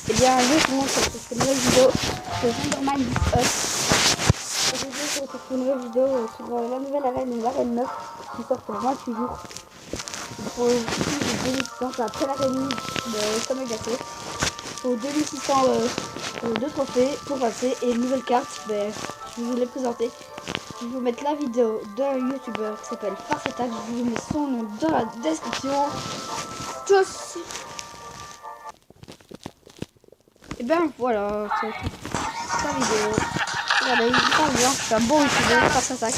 Et bien, justement, sur cette nouvelle vidéo de Gendarmerie Aujourd'hui, sur cette nouvelle vidéo sur la nouvelle arène, l'arène 9, qui sort pour 28 jours. Il faut aussi 2600, c'est après l'arène de Sommet Glacé. Il faut 2600 deux trophées pour passer et une nouvelle carte. Ben, je vous l'ai présentée. Je vais vous mettre la vidéo d'un youtubeur qui s'appelle Farfetax. Je vous mets son nom dans la description. Tous. Et ben voilà, c'est la vidéo. Regardez, il parle bien, c'est un bon youtubeur, Farfetax.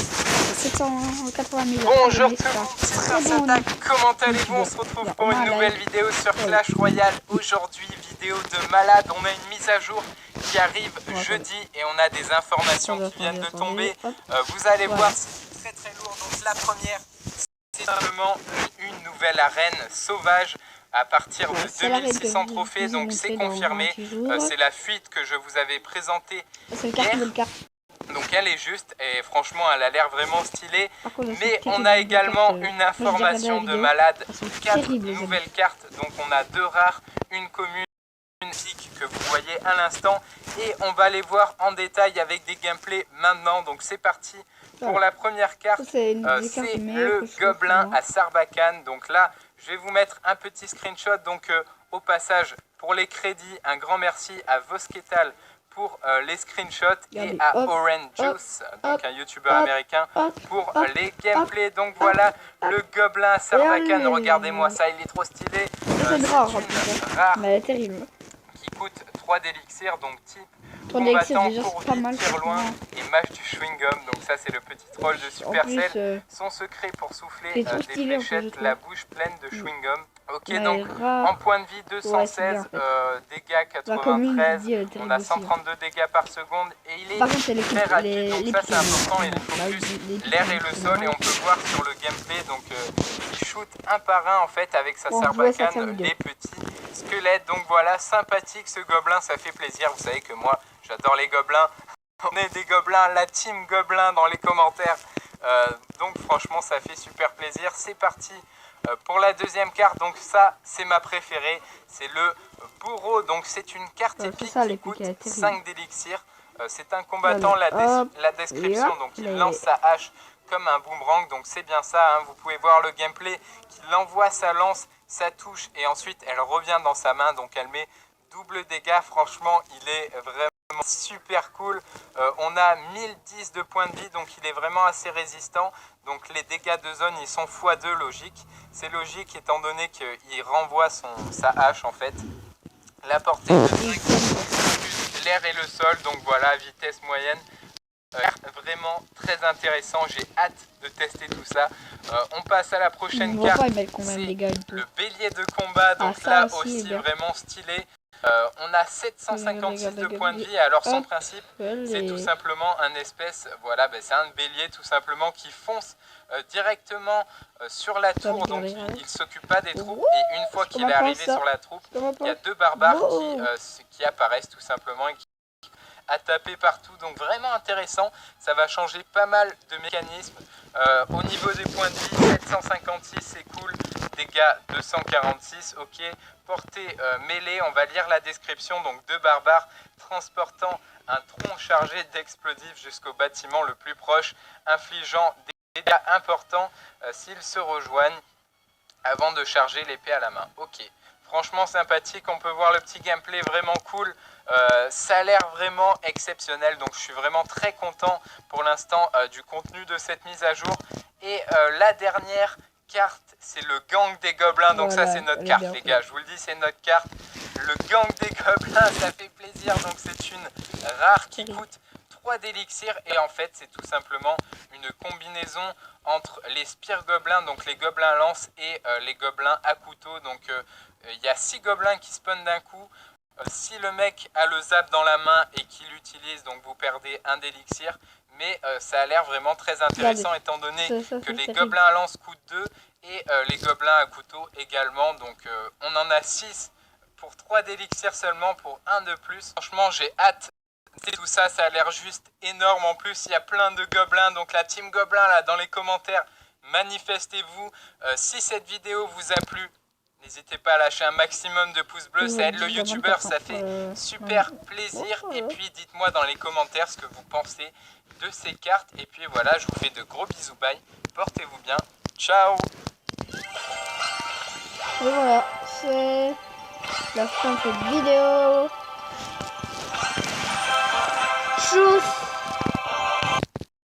780 000 Bonjour abonnés, tout le monde, c'est bon Farfetax. Comment allez-vous? On se retrouve pour une nouvelle vidéo sur Clash Royale. Aujourd'hui, vidéo de malade. On a une mise à jour qui arrive jeudi et on a des informations qui viennent de tomber. Vous allez voir, c'est très lourd. Donc la première, c'est simplement une nouvelle arène sauvage à partir de 2600 trophées. Donc c'est confirmé. C'est la fuite que je vous avais présentée hier. Donc elle est juste et franchement elle a l'air vraiment stylée. Mais on a également une information de malade. 4 nouvelles cartes. Donc on a 2 rares, une commune, une mythique que vous voyez à l'instant. Et on va les voir en détail avec des gameplays maintenant. Donc c'est parti pour la première carte. C'est le gobelin à Sarbacane. Donc là je vais vous mettre un petit screenshot. Donc au passage pour les crédits un grand merci à Vosketal pour les screenshots et à Orange Juice, donc un youtubeur américain, pour les gameplays. Donc voilà, le gobelin à Sarbacane, regardez-moi ça, il est trop stylé. C'est une rare mais elle est terrible. Qui coûte 3 d'élixir, donc type combattant, court vite, tire loin et mâche du chewing-gum. Donc ça c'est le petit troll de Supercell. Son secret pour souffler des fléchettes, la bouche pleine de chewing-gum. Ok, donc en point de vie 216, dégâts 93, on a 132 dégâts par seconde et il est très rapide, donc ça c'est important, il focus l'air et le sol et on peut voir sur le gameplay, donc il shoot un par un en fait avec sa Sarbacane les petits squelettes. Donc voilà, sympathique ce gobelin, ça fait plaisir, vous savez que moi j'adore les gobelins, on est des gobelins, la team gobelin dans les commentaires, donc franchement ça fait super plaisir. C'est parti pour la deuxième carte. Donc ça c'est ma préférée, c'est le bourreau. Donc c'est une carte épique qui coûte 5 d'élixir. C'est un combattant, la description, donc il lance sa hache comme un boomerang, donc c'est bien ça, hein. Vous pouvez voir le gameplay, qu'il envoie sa lance, sa touche et ensuite elle revient dans sa main, donc elle met double dégâts. Franchement il est vraiment super cool. On a 1010 de points de vie, donc il est vraiment assez résistant. Donc les dégâts de zone ils sont x2, logique. C'est logique étant donné qu'il renvoie sa hache en fait. La portée de l'air et le sol, donc voilà, vitesse moyenne. Vraiment très intéressant, j'ai hâte de tester tout ça. On passe à la prochaine carte, c'est le bélier de combat, donc là aussi vraiment stylé. On a 756 de points de vie, alors son principe c'est tout simplement un espèce, voilà, c'est un bélier tout simplement qui fonce directement sur la tour, donc il ne s'occupe pas des troupes et une fois qu'il est arrivé sur la troupe, il y a 2 barbares qui apparaissent tout simplement et qui à taper partout, donc vraiment intéressant. Ça va changer pas mal de mécanismes. Au niveau des points de vie, 756 c'est cool, dégâts 246, ok. Portée mêlée, on va lire la description. Donc 2 barbares transportant un tronc chargé d'explosifs jusqu'au bâtiment le plus proche, infligeant des dégâts importants s'ils se rejoignent avant de charger l'épée à la main. Ok, franchement sympathique, on peut voir le petit gameplay vraiment cool. Ça a l'air vraiment exceptionnel, donc je suis vraiment très content pour l'instant du contenu de cette mise à jour. Et la dernière carte, c'est le gang des gobelins. Donc voilà, ça c'est notre carte les gars, je vous le dis, c'est notre carte. Le gang des gobelins, ça fait plaisir. Donc c'est une rare qui coûte 3 d'élixir et en fait c'est tout simplement une combinaison entre les spires gobelins, donc les gobelins lance, et les gobelins à couteau. Donc il y a 6 gobelins qui spawnent d'un coup. Si le mec a le zap dans la main et qu'il l'utilise, donc vous perdez 1 d'élixir. Mais ça a l'air vraiment très intéressant étant donné que les gobelins à lance coûtent 2 et les gobelins à couteau également. Donc on en a 6 pour 3 d'élixir seulement, pour 1 de plus. Franchement j'ai hâte. Tout ça, ça a l'air juste énorme. En plus il y a plein de gobelins, donc la team gobelin là dans les commentaires, manifestez-vous. Si cette vidéo vous a plu, N'hésitez pas à lâcher un maximum de pouces bleus, ça aide le youtubeur, ça fait super plaisir. Et puis dites-moi dans les commentaires ce que vous pensez de ces cartes. Et puis voilà, je vous fais de gros bisous, bye. Portez-vous bien, ciao. Et voilà, c'est la fin de cette vidéo. Tchuss.